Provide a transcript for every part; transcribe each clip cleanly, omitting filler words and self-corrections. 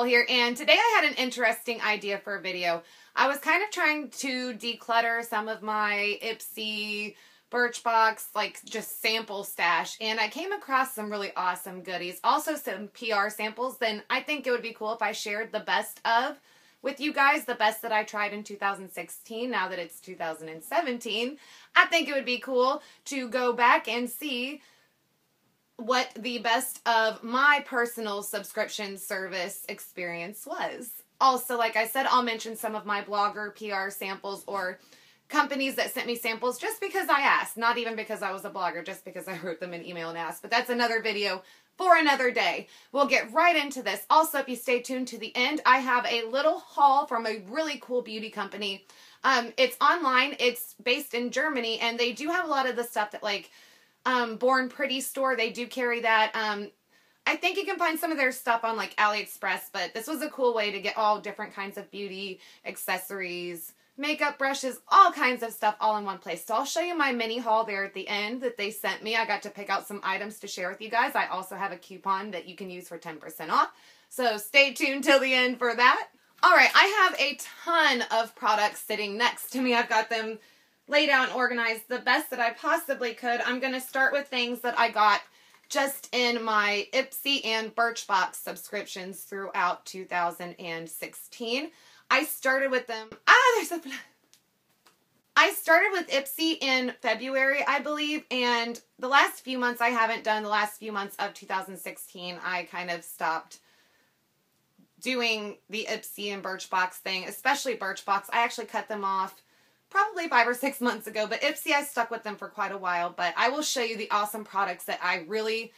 Here, and today I had an interesting idea for a video. I was kind of trying to declutter some of my Ipsy Birchbox, like just sample stash, and I came across some really awesome goodies. Also some PR samples. Then I think it would be cool if I shared the best of with you guys, the best that I tried in 2016. Now that it's 2017, I think it would be cool to go back and see what the best of my personal subscription service experience was. Also, like I said, I'll mention some of my blogger PR samples or companies that sent me samples just because I asked, not even because I was a blogger, just because I wrote them an email and asked. But that's another video for another day. We'll get right into this. Also, if you stay tuned to the end, I have a little haul from a really cool beauty company. It's online, it's based in Germany, and they do have a lot of the stuff that like Born Pretty store, they do carry that. I think you can find some of their stuff on like AliExpress, but this was a cool way to get all different kinds of beauty accessories, makeup brushes, all kinds of stuff all in one place. So I'll show you my mini haul there at the end that they sent me. I got to pick out some items to share with you guys. I also have a coupon that you can use for 10% off. So stay tuned till the end for that. All right, I have a ton of products sitting next to me. I've got them laid out and organized the best that I possibly could. I'm going to start with things that I got just in my Ipsy and Birchbox subscriptions throughout 2016. I started with them. I started with Ipsy in February, I believe, and the last few months I haven't done. The last few months of 2016, I kind of stopped doing the Ipsy and Birchbox thing, especially Birchbox. I actually cut them off probably 5 or 6 months ago, but Ipsy, I stuck with them for quite a while. But I will show you the awesome products that I really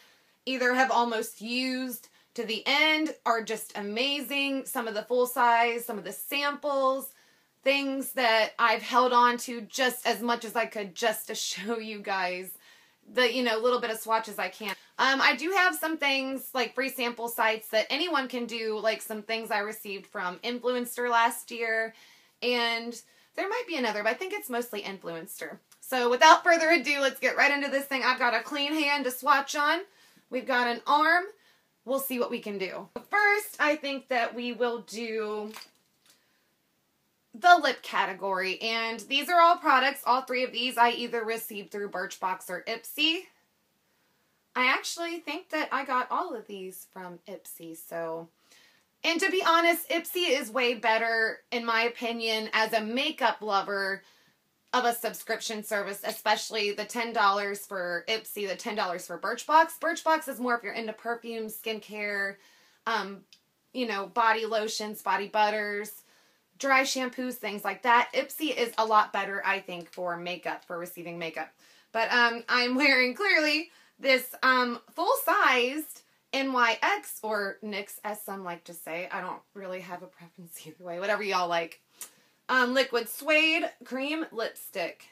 either have almost used to the end or just amazing. Some of the full size, some of the samples, things that I've held on to just as much as I could just to show you guys the, you know, little bit of swatches I can. I do have some things like free sample sites that anyone can do, like some things I received from Influenster last year, and there might be another, but I think it's mostly Influenster. So without further ado, let's get right into this thing. I've got a clean hand to swatch on. We've got an arm. We'll see what we can do. First, I think that we will do the lip category. And these are all products. All three of these I either received through Birchbox or Ipsy. I actually think that I got all of these from Ipsy, so... And to be honest, Ipsy is way better, in my opinion, as a makeup lover of a subscription service, especially the $10 for Ipsy, the $10 for Birchbox. Birchbox is more if you're into perfume, skincare, you know, body lotions, body butters, dry shampoos, things like that. Ipsy is a lot better, I think, for makeup, for receiving makeup. But I'm wearing, clearly, this full-sized NYX, or NYX, as some like to say. I don't really have a preference either way. Whatever y'all like. Liquid Suede Cream Lipstick.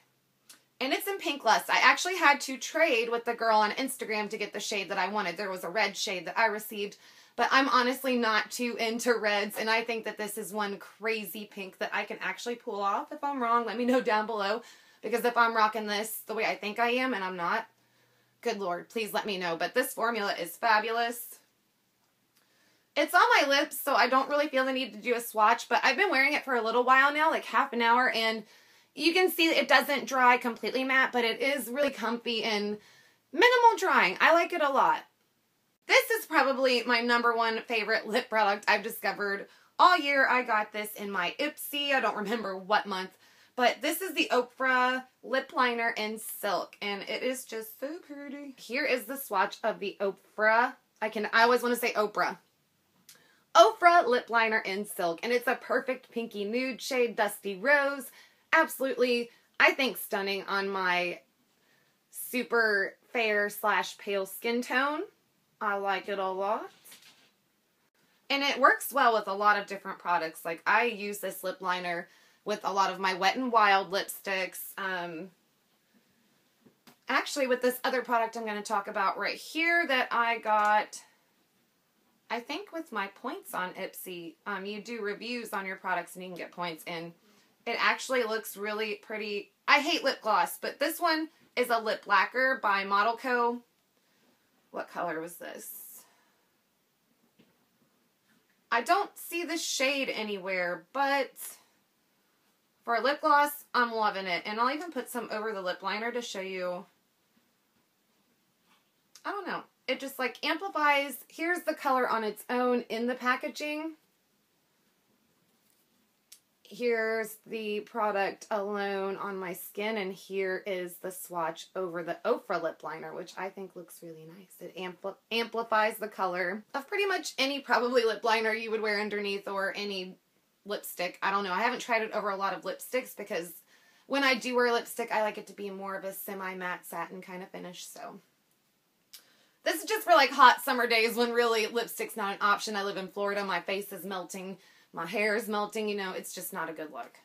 And it's in Pink Lust. I actually had to trade with the girl on Instagram to get the shade that I wanted. There was a red shade that I received, but I'm honestly not too into reds, and I think that this is one crazy pink that I can actually pull off. If I'm wrong, let me know down below, because if I'm rocking this the way I think I am and I'm not, good Lord, please let me know. But this formula is fabulous. It's on my lips, so I don't really feel the need to do a swatch, but I've been wearing it for a little while now, like half an hour, and you can see it doesn't dry completely matte, but it is really comfy and minimal drying. I like it a lot. This is probably my #1 favorite lip product I've discovered all year. I got this in my Ipsy. I don't remember what month. But this is the Oprah lip liner in silk, and it is just so pretty. Here is the swatch of the Oprah. I always want to say Oprah. Oprah lip liner in silk, and it's a perfect pinky nude shade, Dusty Rose. Absolutely, I think, stunning on my super fair / pale skin tone. I like it a lot. And it works well with a lot of different products. Like, I use this lip liner with a lot of my Wet n Wild lipsticks. Actually, with this other product I'm going to talk about right here that I got I think with my points on Ipsy, you do reviews on your products and you can get points, and it actually looks really pretty. I hate lip gloss, but this one is a lip lacquer by Model Co. What color was this? I don't see the shade anywhere, but for a lip gloss, I'm loving it. And I'll even put some over the lip liner to show you. I don't know. It just like amplifies. Here's the color on its own in the packaging. Here's the product alone on my skin, and here is the swatch over the Ofra lip liner, which I think looks really nice. It amplifies the color of pretty much any probably lip liner you would wear underneath, or any lipstick. I don't know. I haven't tried it over a lot of lipsticks because when I do wear lipstick, I like it to be more of a semi-matte satin kind of finish, so. This is just for like hot summer days when really lipstick's not an option. I live in Florida. My face is melting. My hair is melting, you know, it's just not a good look.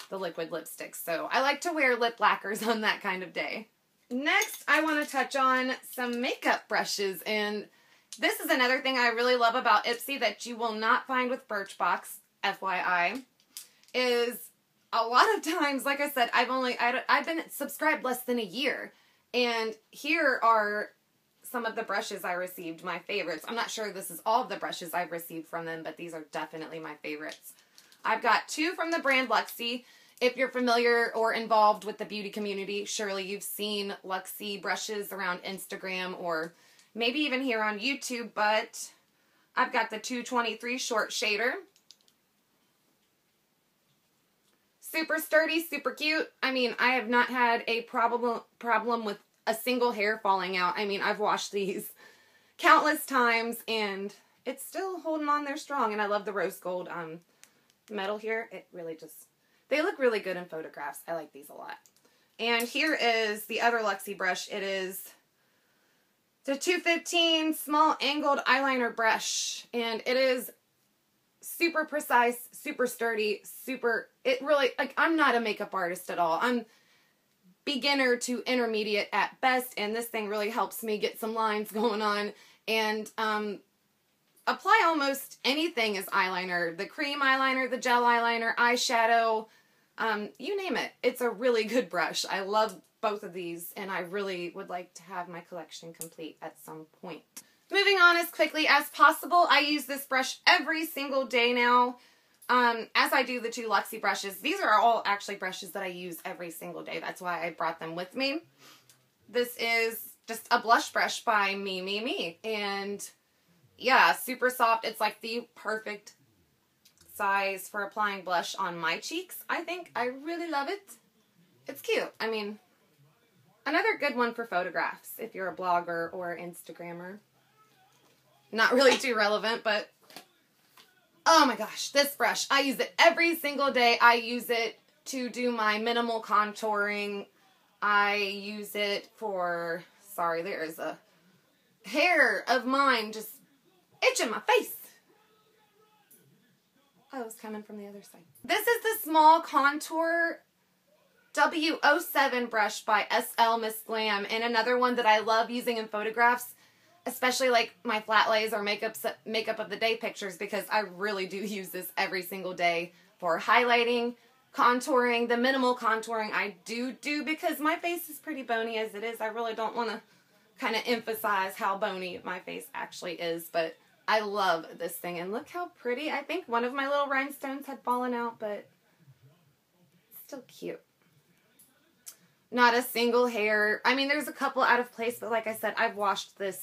The liquid lipstick. So I like to wear lip lacquers on that kind of day. Next, I want to touch on some makeup brushes. And this is another thing I really love about Ipsy that you will not find with Birchbox, FYI, is a lot of times, like I said, I've been subscribed less than a year. And here are some of the brushes I received, my favorites. I'm not sure this is all of the brushes I've received from them, but these are definitely my favorites. I've got two from the brand Luxie. If you're familiar or involved with the beauty community, surely you've seen Luxie brushes around Instagram or maybe even here on YouTube, but I've got the 223 short shader. Super sturdy, super cute. I mean, I have not had a problem with a single hair falling out. I mean, I've washed these countless times and it's still holding on there strong. And I love the rose gold metal here. It really just, they look really good in photographs. I like these a lot. And here is the other Luxie brush. It is the 215 small angled eyeliner brush. And it is super precise, super sturdy, it really, like, I'm not a makeup artist at all. I'm beginner to intermediate at best, and this thing really helps me get some lines going on and apply almost anything as eyeliner. The cream eyeliner, the gel eyeliner, eyeshadow, you name it. It's a really good brush. I love both of these, and I really would like to have my collection complete at some point. Moving on as quickly as possible, I use this brush every single day now. As I do the two Luxie brushes. These are all actually brushes that I use every single day. That's why I brought them with me. This is just a blush brush by Me. And yeah, super soft. It's like the perfect size for applying blush on my cheeks. I think I really love it. It's cute. I mean, another good one for photographs if you're a blogger or Instagrammer. Not really too relevant, but oh my gosh, this brush. I use it every single day. I use it to do my minimal contouring. I use it for, sorry, there is a hair of mine just itching my face. Oh, it's coming from the other side. This is the small contour W07 brush by SL Miss Glam, and another one that I love using in photographs, especially like my flat lays or makeup of the day pictures, because I really do use this every single day for highlighting, contouring. The minimal contouring I do because my face is pretty bony as it is. I really don't want to kind of emphasize how bony my face actually is, but I love this thing. And look how pretty. I think one of my little rhinestones had fallen out, but it's still cute. Not a single hair. I mean, there's a couple out of place, but like I said, I've washed this,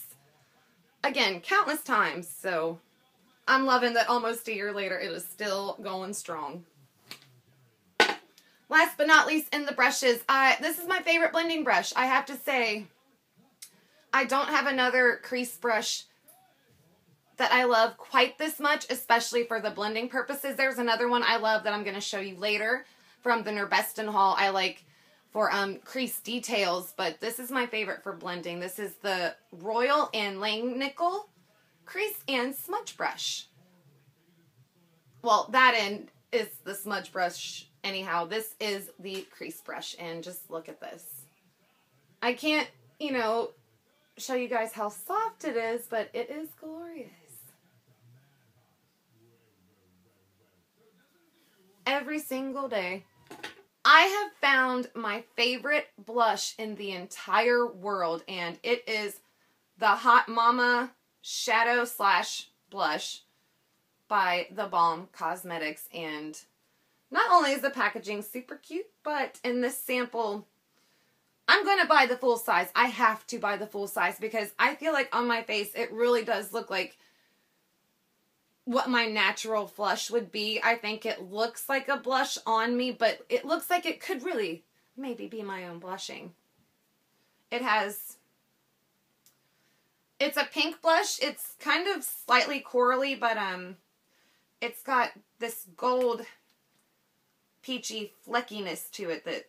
again, countless times, so I'm loving that almost a year later it is still going strong. Last but not least in the brushes, this is my favorite blending brush. I have to say, I don't have another crease brush that I love quite this much, especially for the blending purposes. There's another one I love that I'm going to show you later from the Nurbeston haul. I like for crease details, but this is my favorite for blending. This is the Royal and Langnickel Crease and Smudge Brush. Well, that end is the smudge brush. Anyhow, this is the crease brush, and just look at this. I can't, show you guys how soft it is, but it is glorious. every single day. I have found my favorite blush in the entire world, and it is the Hot Mama Shadow Slash Blush by The Balm Cosmetics. And not only is the packaging super cute, but in this sample, I'm going to buy the full size. I have to buy the full size because I feel like on my face it really does look like what my natural flush would be. I think it looks like a blush on me, but it looks like it could really maybe be my own blushing. It's a pink blush. It's kind of slightly corally, but it's got this gold peachy fleckiness to it that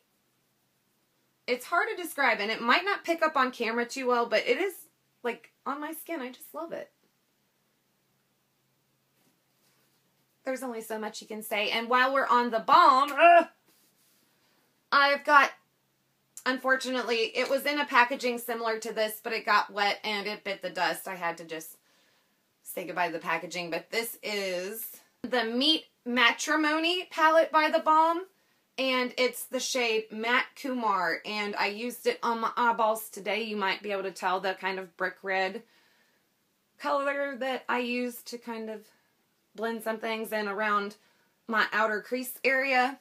it's hard to describe, and it might not pick up on camera too well, but it is, like, on my skin. I just love it. There's only so much you can say. And while we're on the balm, I've got, unfortunately, it was in a packaging similar to this, but it got wet and it bit the dust. I had to just say goodbye to the packaging. But this is the Meet Matrimony palette by The Balm. And it's the shade Matte Kumar. And I used it on my eyeballs today. You might be able to tell the kind of brick red color that I used to kind of blend some things in around my outer crease area.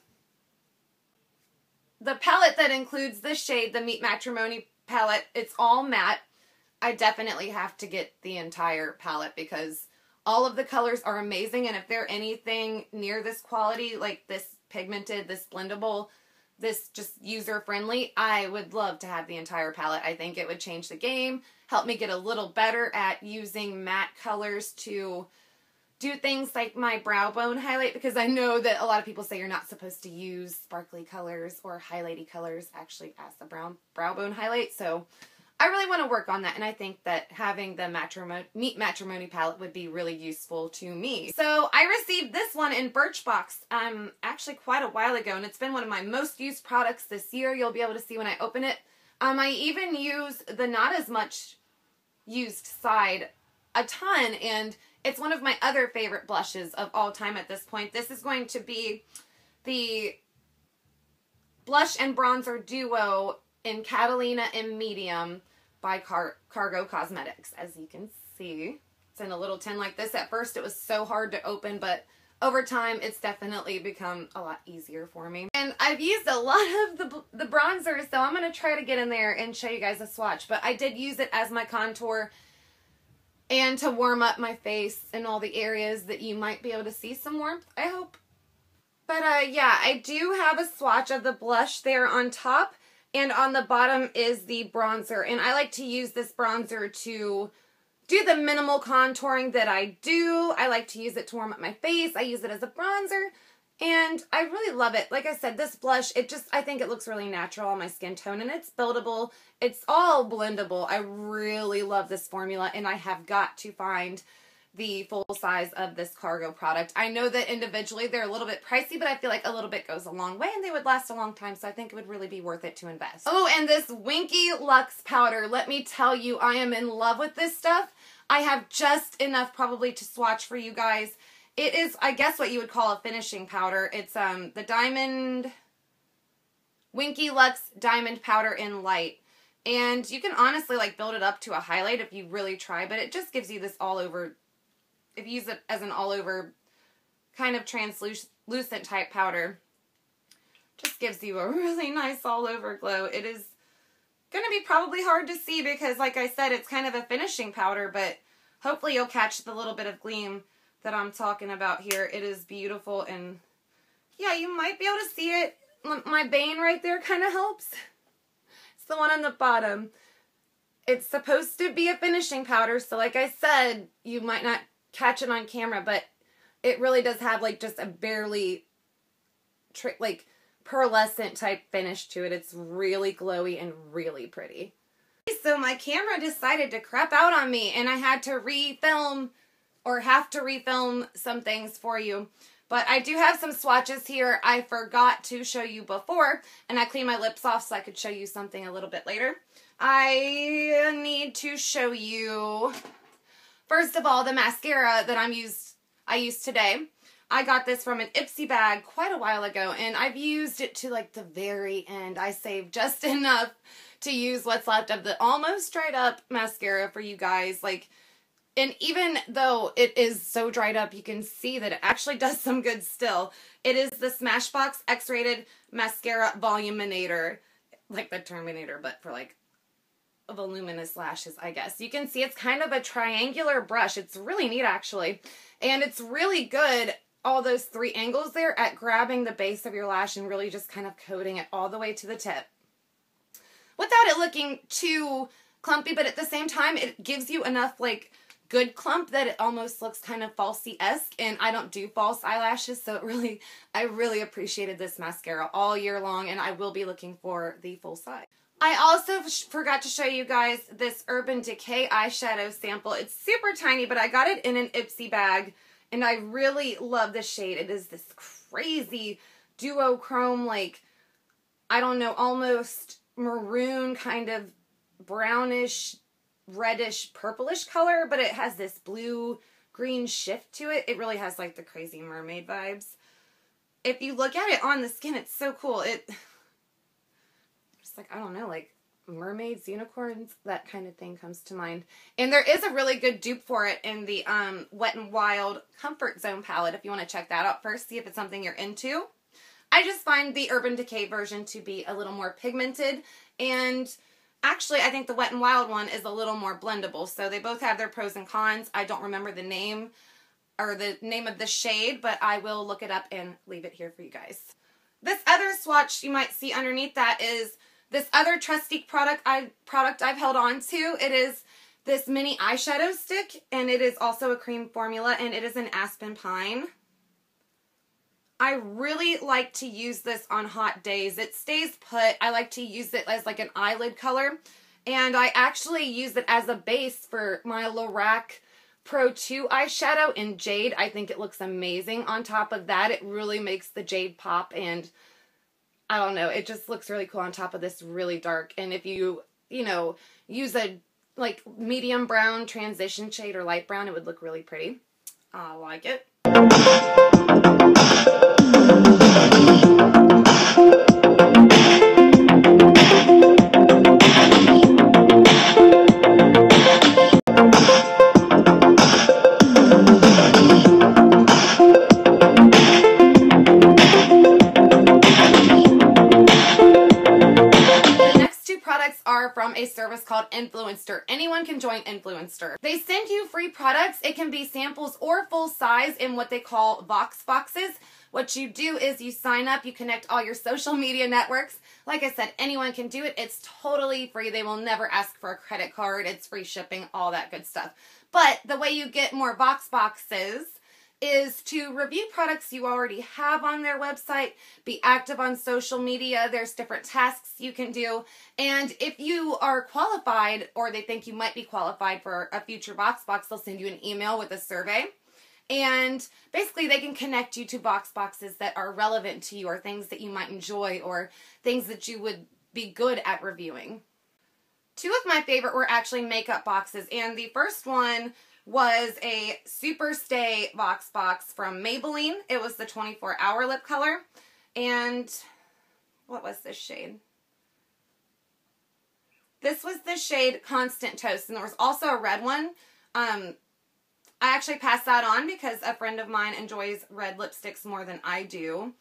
The palette that includes this shade, the Meet Matrimony palette, it's all matte. I definitely have to get the entire palette because all of the colors are amazing, and if they're anything near this quality, like this pigmented, this blendable, this just user-friendly, I would love to have the entire palette. I think it would change the game, help me get a little better at using matte colors to do things like my brow bone highlight, because I know that a lot of people say you're not supposed to use sparkly colors or highlighty colors actually as the brow bone highlight. So I really want to work on that, and I think that having the Meet Matrimony palette would be really useful to me. So I received this one in Birchbox actually quite a while ago, and it's been one of my most used products this year. You'll be able to see when I open it. I even use the not as much used side a ton, and it's one of my other favorite blushes of all time at this point. This is going to be the Blush and Bronzer Duo in Catalina in Medium by Cargo Cosmetics. As you can see, it's in a little tin like this. At first it was so hard to open, but over time it's definitely become a lot easier for me. And I've used a lot of the bronzer, so I'm going to try to get in there and show you guys a swatch. But I did use it as my contour and to warm up my face in all the areas that you might be able to see some warmth, I hope. But yeah, I do have a swatch of the blush there on top, and on the bottom is the bronzer. And I like to use this bronzer to do the minimal contouring that I do. I like to use it to warm up my face. I use it as a bronzer, and I really love it. Like I said, this blush, I think it looks really natural on my skin tone, and it's buildable. It's all blendable. I really love this formula, and I have got to find the full size of this Cargo product. I know that individually they're a little bit pricey, but I feel like a little bit goes a long way, and they would last a long time, so I think it would really be worth it to invest. Oh, and this Winky Luxe powder. Let me tell you, I am in love with this stuff. I have just enough probably to swatch for you guys. It is, I guess, what you would call a finishing powder. It's the Winky Luxe Diamond Powder in Light. And you can honestly like build it up to a highlight if you really try, but it just gives you this all over, if you use it as an all over kind of translucent type powder, just gives you a really nice all over glow. It is going to be probably hard to see because, like I said, it's kind of a finishing powder, but hopefully you'll catch the little bit of gleam that I'm talking about here. It is beautiful, and yeah, you might be able to see it. My bane right there kind of helps. It's the one on the bottom. It's supposed to be a finishing powder, so like I said, you might not catch it on camera, but it really does have like just a barely like pearlescent type finish to it. It's really glowy and really pretty. So my camera decided to crap out on me, and I had to refilm some things for you. But I do have some swatches here I forgot to show you before, and I cleaned my lips off so I could show you something a little bit later. I need to show you, first of all, the mascara that I used today I got this from an Ipsy bag quite a while ago, and I've used it to like the very end. I saved just enough to use what's left of the almost dried up mascara for you guys. Like, and even though it is so dried up, you can see that it actually does some good still. It is the Smashbox X-Rated Mascara Voluminator. Like the Terminator, but for like voluminous lashes, I guess. You can see it's kind of a triangular brush. It's really neat, actually. And it's really good, all those 3 angles there, at grabbing the base of your lash and really just kind of coating it all the way to the tip, without it looking too clumpy, but at the same time, it gives you enough, like, good clump that it almost looks kind of falsy-esque, and I don't do false eyelashes, so I really appreciated this mascara all year long, and I will be looking for the full size. I also forgot to show you guys this Urban Decay eyeshadow sample. It's super tiny, but I got it in an Ipsy bag, and I really love this shade. It is this crazy duochrome, like, I don't know, almost maroon, kind of brownish, reddish, purplish color, but it has this blue-green shift to it. It really has, like, the crazy mermaid vibes. If you look at it on the skin, it's so cool. Just like, I don't know, like mermaids, unicorns, that kind of thing comes to mind. And there is a really good dupe for it in the Wet n Wild Comfort Zone palette if you want to check that out first, see if it's something you're into. I just find the Urban Decay version to be a little more pigmented, and actually I think the Wet n Wild one is a little more blendable, so they both have their pros and cons. I don't remember the name or the name of the shade, but I will look it up and leave it here for you guys. This other swatch you might see underneath that is this other Trustique product I've held on to. It is this mini eyeshadow stick, and it is also a cream formula, and it is an Aspen Pine. I really like to use this on hot days. It stays put. I like to use it as like an eyelid color, and I actually use it as a base for my Lorac Pro 2 eyeshadow in Jade. I think it looks amazing. On top of that, it really makes the Jade pop, and I don't know, it just looks really cool on top of this really dark. And if you know, use a like medium brown transition shade or light brown, it would look really pretty. I like it. Are from a service called Influenster. Anyone can join Influenster. They send you free products. It can be samples or full size in what they call Vox boxes. What you do is you sign up, you connect all your social media networks. Like I said, anyone can do it. It's totally free. They will never ask for a credit card. It's free shipping, all that good stuff. But the way you get more Vox boxes is to review products you already have on their website, be active on social media. There's different tasks you can do. And if you are qualified, or they think you might be qualified for a future Vox box, they'll send you an email with a survey. And basically they can connect you to Vox boxes that are relevant to you, or things that you might enjoy, or things that you would be good at reviewing. 2 of my favorite were actually makeup boxes, and the first one was a Super Stay Vox box from Maybelline. It was the 24-hour lip color. And what was this shade? This was the shade Constant Toast, and there was also a red one. I actually passed that on because a friend of mine enjoys red lipsticks more than I do.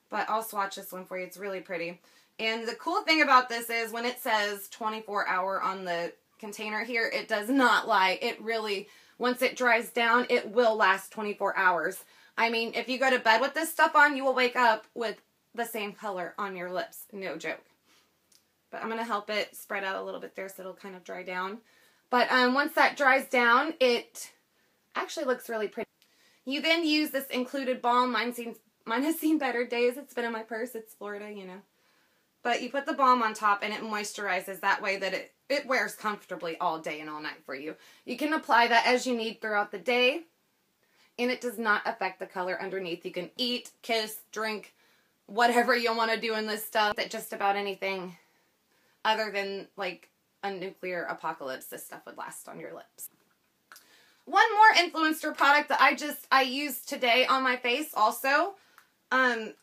But I'll swatch this one for you. It's really pretty. And the cool thing about this is when it says 24-hour on the container here, it does not lie. It really, once it dries down, it will last 24 hours. I mean, if you go to bed with this stuff on, you will wake up with the same color on your lips. No joke. But I'm going to help it spread out a little bit there so it'll kind of dry down. But once that dries down, it actually looks really pretty. You then use this included balm. Mine has seen better days. It's been in my purse. It's Florida, you know. But you put the balm on top and it moisturizes that way that it wears comfortably all day and all night for you. You can apply that as you need throughout the day, and it does not affect the color underneath. You can eat, kiss, drink, whatever you want to do in this stuff. That just about anything other than like a nuclear apocalypse, this stuff would last on your lips. One more Influenster product that I used today on my face also. I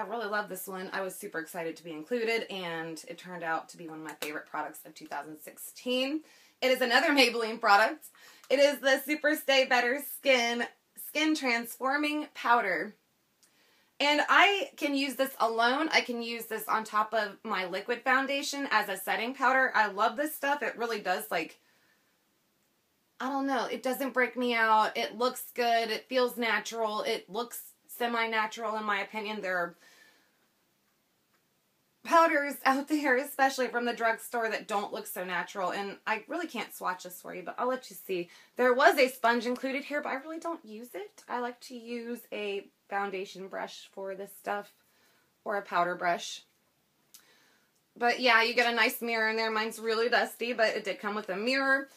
really love this one. I was super excited to be included, and it turned out to be one of my favorite products of 2016. It is another Maybelline product. It is the Super Stay Better Skin Transforming Powder. And I can use this alone. I can use this on top of my liquid foundation as a setting powder. I love this stuff. It really does, like, I don't know. It doesn't break me out. It looks good. It feels natural. It looks semi-natural in my opinion. There are powders out there, especially from the drugstore, that don't look so natural. And I really can't swatch this for you, but I'll let you see. There was a sponge included here, but I really don't use it. I like to use a foundation brush for this stuff, or a powder brush. But yeah, you get a nice mirror in there. Mine's really dusty, but it did come with a mirror.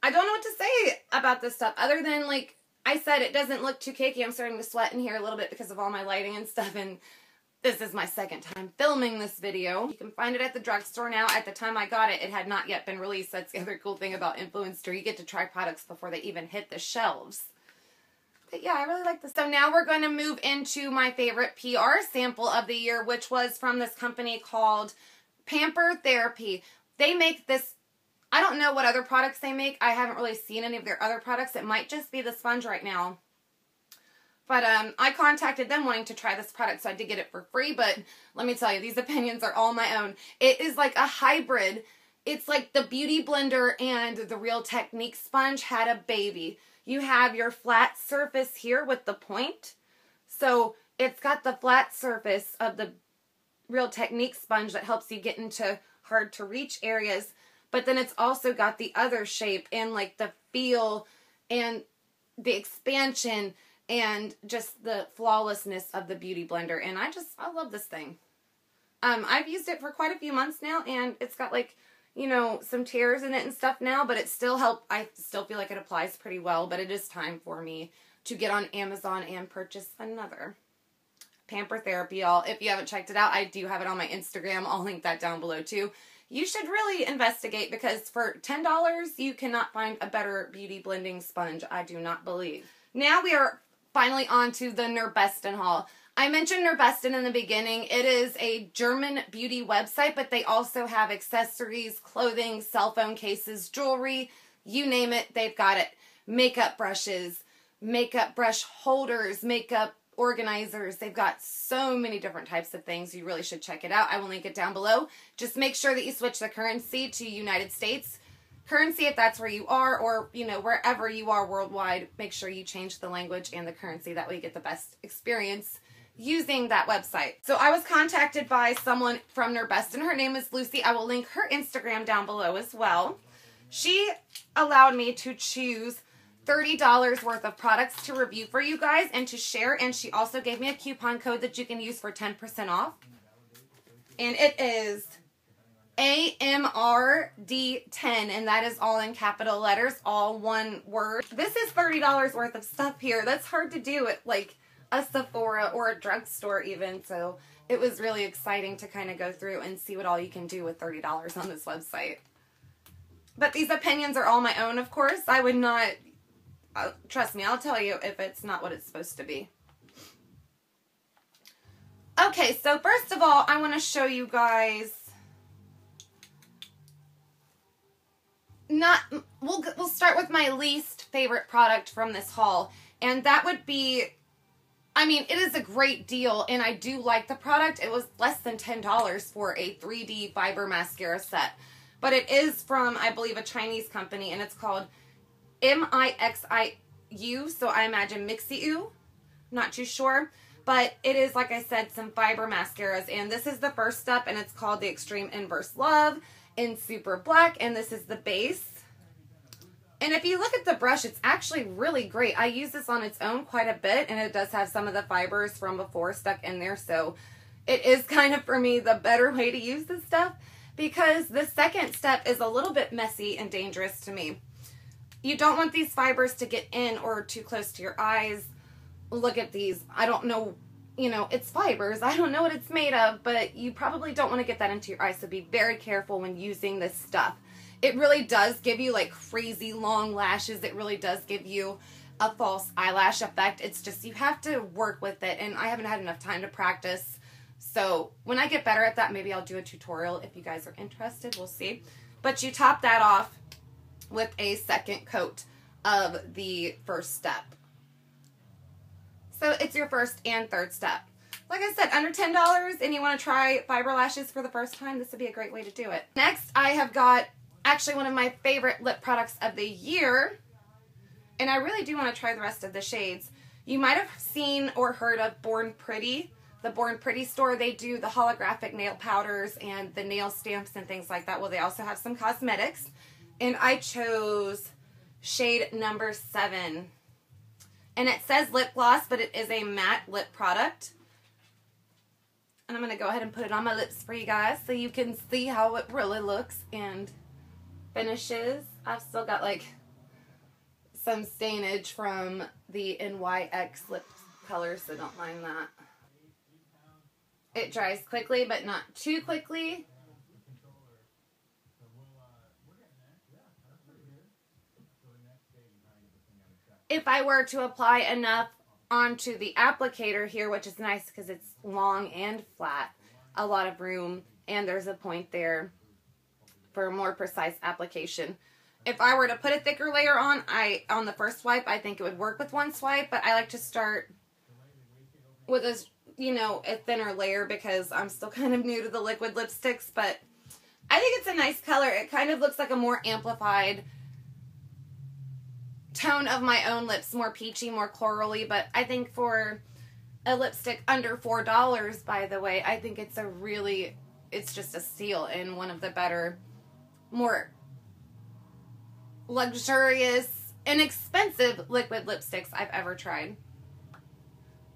I don't know what to say about this stuff other than, like I said, it doesn't look too cakey. I'm starting to sweat in here a little bit because of all my lighting and stuff, and this is my second time filming this video. You can find it at the drugstore now. At the time I got it, it had not yet been released. That's the other cool thing about Influenster. You get to try products before they even hit the shelves. But yeah, I really like this. So now we're going to move into my favorite PR sample of the year, which was from this company called Pamper Therapy. They make this, I don't know what other products they make. I haven't really seen any of their other products. It might just be the sponge right now. But I contacted them wanting to try this product, so I did get it for free. But let me tell you, these opinions are all my own. It is like a hybrid. It's like the Beauty Blender and the Real Technique sponge had a baby. You have your flat surface here with the point. So it's got the flat surface of the Real Technique sponge that helps you get into hard to reach areas. But then it's also got the other shape and like the feel and the expansion and just the flawlessness of the Beauty Blender. And I love this thing. I've used it for quite a few months now, and it's got, like, you know, some tears in it and stuff now, but it still I still feel like it applies pretty well, but it is time for me to get on Amazon and purchase another. Pamper Therapy, y'all. If you haven't checked it out, I do have it on my Instagram. I'll link that down below, too. You should really investigate, because for $10, you cannot find a better beauty blending sponge, I do not believe. Now we are finally on to the Nerbesten haul. I mentioned Nerbesten in the beginning. It is a German beauty website, but they also have accessories, clothing, cell phone cases, jewelry, you name it, they've got it. Makeup brushes, makeup brush holders, makeup organizers. They've got so many different types of things. You really should check it out. I will link it down below. Just make sure that you switch the currency to United States currency if that's where you are, or, you know, wherever you are worldwide. Make sure you change the language and the currency. That way you get the best experience using that website. So I was contacted by someone from Nerbesten. Her name is Lucy. I will link her Instagram down below as well. She allowed me to choose $30 worth of products to review for you guys and to share, and she also gave me a coupon code that you can use for 10% off. And it is AMRD10, and that is all in capital letters, all one word. This is $30 worth of stuff here. That's hard to do at like a Sephora or a drugstore even, so it was really exciting to kind of go through and see what all you can do with $30 on this website. But these opinions are all my own, of course. I would not, trust me, I'll tell you if it's not what it's supposed to be. Okay, so first of all, I want to show you guys, we'll start with my least favorite product from this haul, and that would be, I mean, it is a great deal, and I do like the product. It was less than $10 for a 3D fiber mascara set, but it is from, I believe, a Chinese company, and it's called MIXIU, so I imagine Mixiu, not too sure, but it is, like I said, some fiber mascaras, and this is the first step, and it's called the Extreme Inverse Love in Super Black, and this is the base. And if you look at the brush, it's actually really great. I use this on its own quite a bit, and it does have some of the fibers from before stuck in there, so it is kind of, for me, the better way to use this stuff, because the second step is a little bit messy and dangerous to me. You don't want these fibers to get in or too close to your eyes. Look at these. I don't know, you know, it's fibers. I don't know what it's made of, but you probably don't want to get that into your eyes, so be very careful when using this stuff. it really does give you like crazy long lashes. It really does give you a false eyelash effect. It's just you have to work with it, and I haven't had enough time to practice. So when I get better at that, maybe I'll do a tutorial if you guys are interested. We'll see. But you top that off with a second coat of the first step. So it's your first and third step. Like I said, under $10 and you want to try fiber lashes for the first time, this would be a great way to do it. Next, I have got actually one of my favorite lip products of the year. And I really do want to try the rest of the shades. You might have seen or heard of Born Pretty. The Born Pretty store, they do the holographic nail powders and the nail stamps and things like that. Well, they also have some cosmetics. And I chose shade number 7. And it says lip gloss, but it is a matte lip product. And I'm going to go ahead and put it on my lips for you guys so you can see how it really looks and finishes. I've still got like some stainage from the NYX lip color, so don't mind that. It dries quickly, but not too quickly. If I were to apply enough onto the applicator here, which is nice because it's long and flat, a lot of room, and there's a point there for more precise application. If I were to put a thicker layer on the first swipe, I think it would work with one swipe, but I like to start with a, a thinner layer because I'm still kind of new to the liquid lipsticks, but I think it's a nice color. It kind of looks like a more amplified tone of my own lips, more peachy, more corally, but I think for a lipstick under $4, by the way, I think it's just a steal and one of the better, more luxurious, inexpensive liquid lipsticks I've ever tried.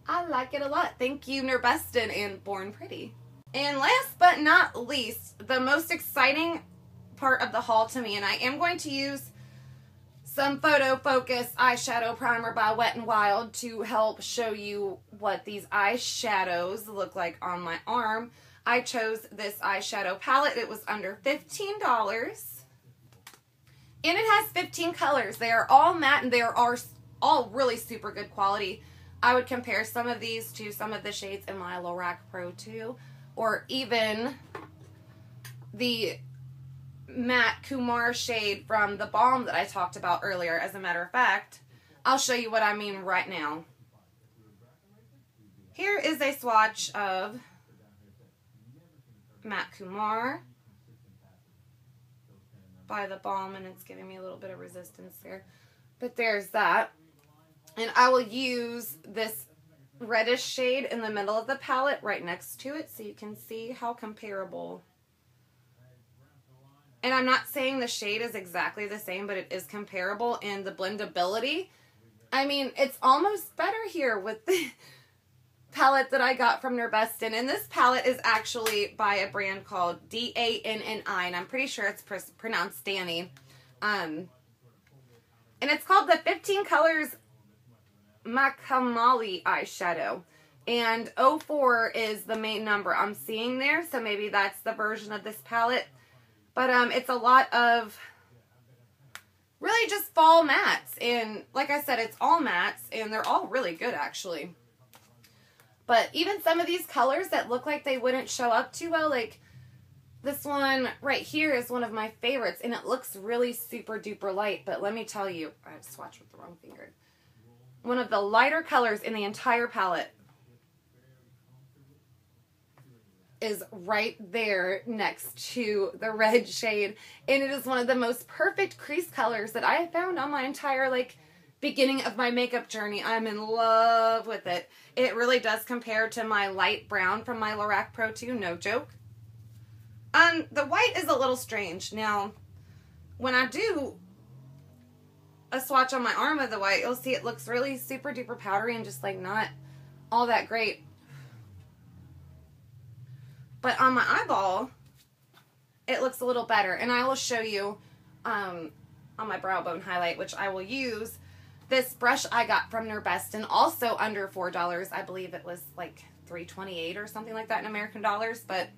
I like it a lot. Thank you, Nurbeston and Born Pretty. And last but not least, the most exciting part of the haul to me, and I am going to use some Photo Focus eyeshadow primer by Wet n Wild to help show you what these eyeshadows look like on my arm. I chose this eyeshadow palette. It was under $15. And it has 15 colors. They are all matte and they are all really super good quality. I would compare some of these to some of the shades in my Lorac Pro 2, or even the matte Kumar shade from the balm that I talked about earlier. As a matter of fact, I'll show you what I mean right now. Here is a swatch of matte Kumar by the balm, and it's giving me a little bit of resistance there, but there's that. And I will use this reddish shade in the middle of the palette right next to it so you can see how comparable. And I'm not saying the shade is exactly the same, but it is comparable in the blendability. I mean, it's almost better here with the palette that I got from Nurbeston. And this palette is actually by a brand called Danni, and I'm pretty sure it's pronounced Danny. And it's called the 15 Colors Makamali eyeshadow. And 04 is the main number I'm seeing there, so maybe that's the version of this palette. But it's a lot of really just fall mattes. And like I said, it's all mattes, and they're all really good, actually. But even some of these colors that look like they wouldn't show up too well, like this one right here is one of my favorites, and it looks really super duper light. But let me tell you, I swatched with the wrong finger. One of the lighter colors in the entire palette is right there next to the red shade, and it is one of the most perfect crease colors that I have found on my entire beginning of my makeup journey. I'm in love with it. It really does compare to my light brown from my Lorac Pro 2, no joke. The white is a little strange. Now, when I do a swatch on my arm of the white, you'll see it looks really super duper powdery and just not all that great. But on my eyeball, it looks a little better. And I will show you on my brow bone highlight, which I will use this brush I got from Nurbeston, also under $4. I believe it was like $3.28 or something like that in American dollars. But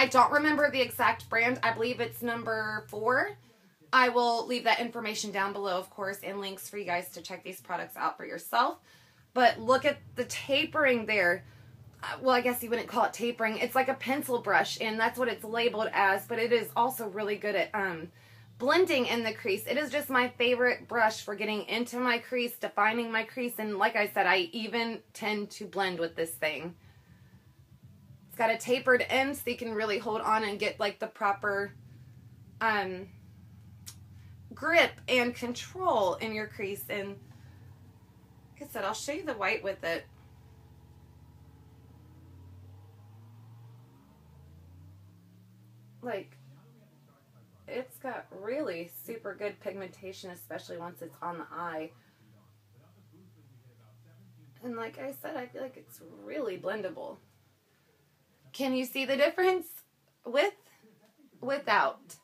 I don't remember the exact brand. I believe it's number 4. I will leave that information down below, of course, and links for you guys to check these products out for yourself. But look at the tapering there. Well, I guess you wouldn't call it tapering. It's like a pencil brush, and that's what it's labeled as, but it is also really good at blending in the crease. It is just my favorite brush for getting into my crease, defining my crease, and like I said, I even tend to blend with this thing. It's got a tapered end so you can really hold on and get like the proper grip and control in your crease. And like I said, I'll show you the white with it. Like, it's got really super good pigmentation, especially once it's on the eye. And like I said, I feel like it's really blendable. Can you see the difference with, without?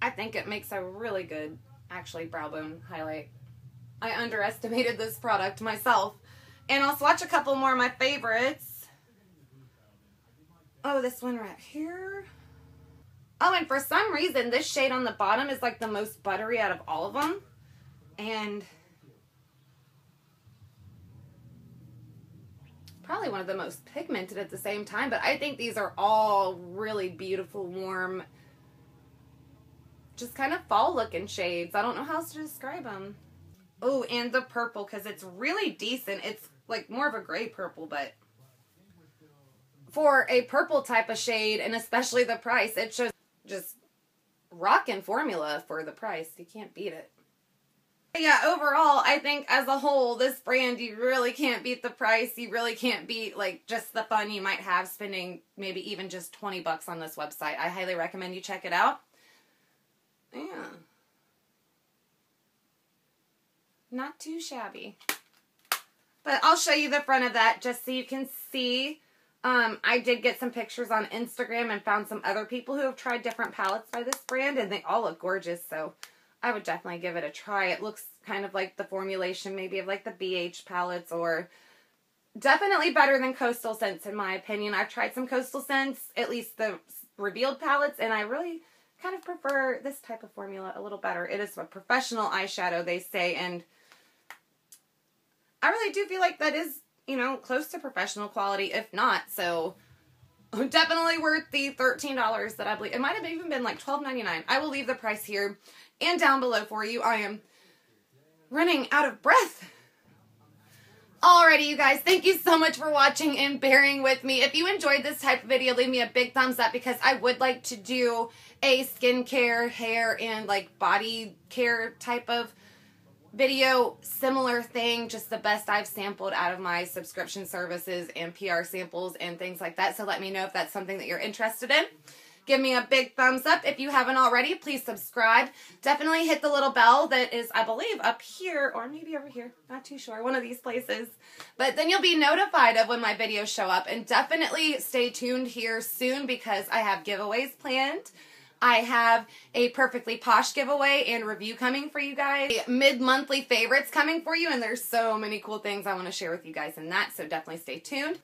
I think it makes a really good, actually, brow bone highlight. I underestimated this product myself. And I'll swatch a couple more of my favorites. Oh, this one right here. Oh, and for some reason, this shade on the bottom is like the most buttery out of all of them. And probably one of the most pigmented at the same time. But I think these are all really beautiful, warm, just kind of fall looking shades. I don't know how else to describe them. Oh, and the purple, because it's really decent. It's like more of a gray purple, but for a purple type of shade, and especially the price, it shows just rockin' formula for the price. You can't beat it. Yeah, overall, I think as a whole, this brand, you really can't beat the price. You really can't beat, like, just the fun you might have spending maybe even just 20 bucks on this website. I highly recommend you check it out. Yeah. Not too shabby. But I'll show you the front of that just so you can see. I did get some pictures on Instagram and found some other people who have tried different palettes by this brand, and they all look gorgeous, so I would definitely give it a try. It looks kind of like the formulation maybe of like the BH palettes, or definitely better than Coastal Scents in my opinion. I've tried some Coastal Scents, at least the revealed palettes, and I really kind of prefer this type of formula a little better. It is a professional eyeshadow, they say, and I really do feel like that is, you know, close to professional quality, if not. So definitely worth the $13 that I believe. It might have even been like $12.99. I will leave the price here and down below for you. I am running out of breath. Alrighty, you guys, thank you so much for watching and bearing with me. If you enjoyed this type of video, leave me a big thumbs up, because I would like to do a skincare, hair, and like body care type of video, similar thing, just the best I've sampled out of my subscription services and PR samples and things like that. So let me know if that's something that you're interested in. Give me a big thumbs up. If you haven't already, please subscribe. Definitely hit the little bell that is, I believe, up here or maybe over here. Not too sure. One of these places. But then you'll be notified of when my videos show up. And definitely stay tuned here soon, because I have giveaways planned. I have a Perfectly Posh giveaway and review coming for you guys. Mid-monthly favorites coming for you. And there's so many cool things I want to share with you guys in that. So definitely stay tuned.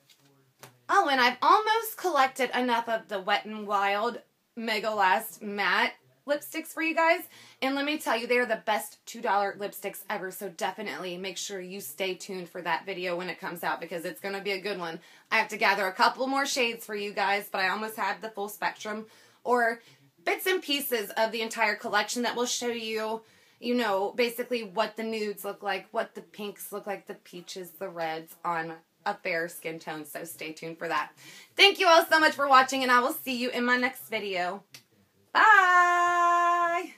Oh, and I've almost collected enough of the Wet n Wild Mega Last Matte lipsticks for you guys. And let me tell you, they're the best $2 lipsticks ever. So definitely make sure you stay tuned for that video when it comes out, because it's going to be a good one. I have to gather a couple more shades for you guys, but I almost have the full spectrum, or bits and pieces of the entire collection that will show you, you know, basically what the nudes look like, what the pinks look like, the peaches, the reds on a fair skin tone. So stay tuned for that. Thank you all so much for watching, and I will see you in my next video. Bye!